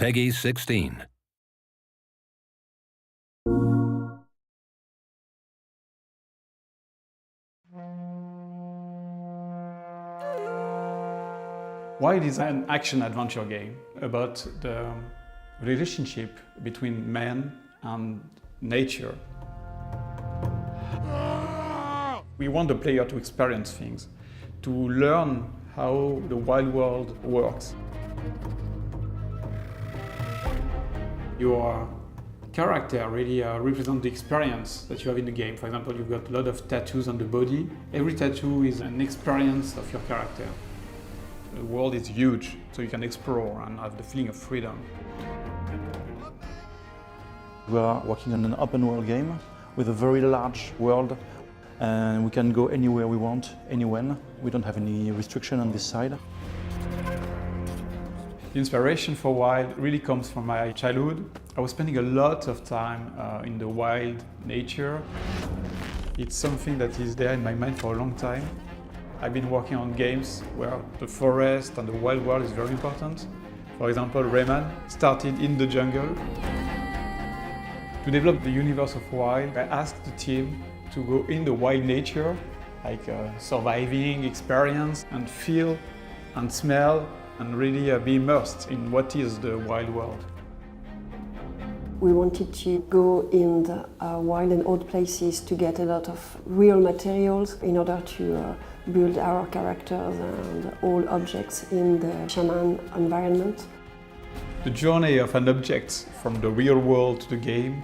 Peggy 16. Wild is an action-adventure game about the relationship between man and nature. We want the player to experience things, to learn how the wild world works. Your character really represents the experience that you have in the game. For example, you've got a lot of tattoos on the body. Every tattoo is an experience of your character. The world is huge, so you can explore and have the feeling of freedom. We are working on an open world game with a very large world, and we can go anywhere we want, anywhen. We don't have any restriction on this side. The inspiration for Wild really comes from my childhood. I was spending a lot of time in the wild nature. It's something that is there in my mind for a long time. I've been working on games where the forest and the wild world is very important. For example, Rayman started in the jungle. To develop the universe of Wild, I asked the team to go in the wild nature, like surviving experience, and feel and smell and really be immersed in what is the wild world. We wanted to go in the wild and old places to get a lot of real materials in order to build our characters and all objects in the shaman environment. The journey of an object from the real world to the game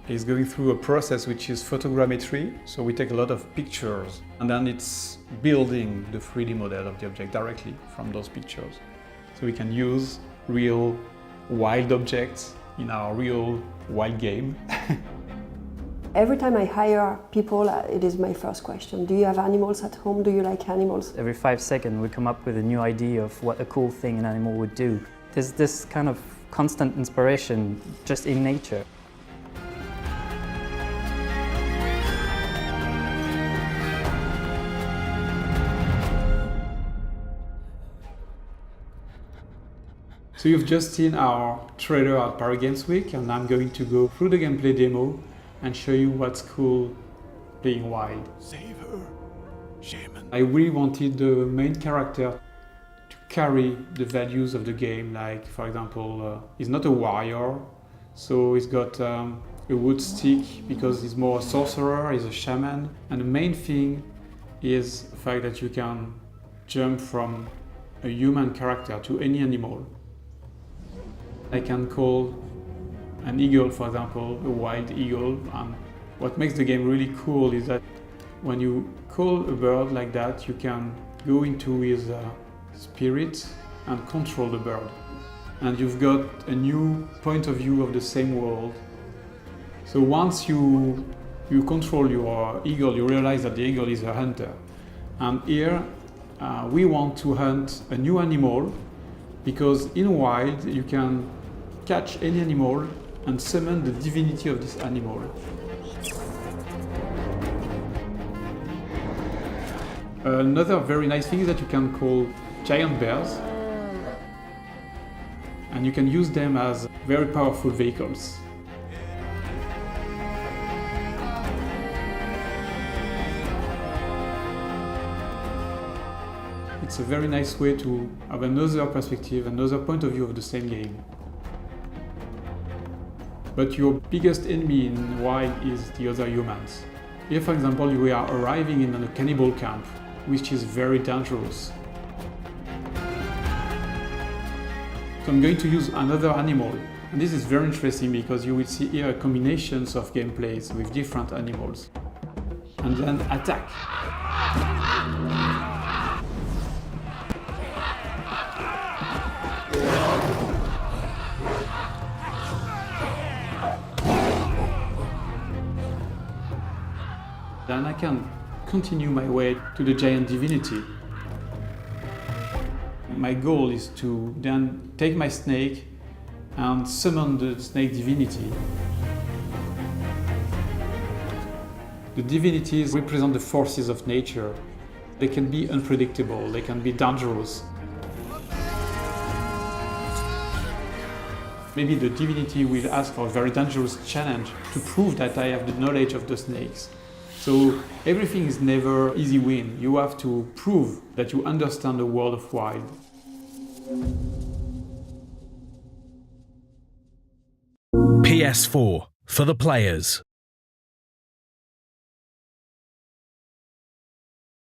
is going through a process which is photogrammetry. So we take a lot of pictures and then it's building the 3D model of the object directly from those pictures. So we can use real wild objects in our real wild game. Every time I hire people, it is my first question. Do you have animals at home? Do you like animals? Every 5 seconds we come up with a new idea of what a cool thing an animal would do. There's this kind of constant inspiration just in nature. So you've just seen our trailer at Paris Games Week, and I'm going to go through the gameplay demo and show you what's cool playing Wild. Save her, shaman. I really wanted the main character to carry the values of the game, like for example, he's not a warrior, so he's got a wood stick because he's more a sorcerer, he's a shaman. And the main thing is the fact that you can jump from a human character to any animal. I can call an eagle, for example, a wild eagle. And what makes the game really cool is that when you call a bird like that, you can go into his spirit and control the bird. And you've got a new point of view of the same world. So once you control your eagle, you realize that the eagle is a hunter. And here we want to hunt a new animal, because in Wild you can catch any animal and summon the divinity of this animal. Another very nice thing is that you can call giant bears, and you can use them as very powerful vehicles. It's a very nice way to have another perspective, another point of view of the same game. But your biggest enemy in Wild is the other humans. Here, for example, we are arriving in a cannibal camp, which is very dangerous. So I'm going to use another animal. And this is very interesting because you will see here combinations of gameplays with different animals. And then attack. Then I can continue my way to the giant divinity. My goal is to then take my snake and summon the snake divinity. The divinities represent the forces of nature. They can be unpredictable, they can be dangerous. Maybe the divinity will ask for a very dangerous challenge to prove that I have the knowledge of the snakes. So everything is never easy win. You have to prove that you understand the world of wild. PS4 for the players.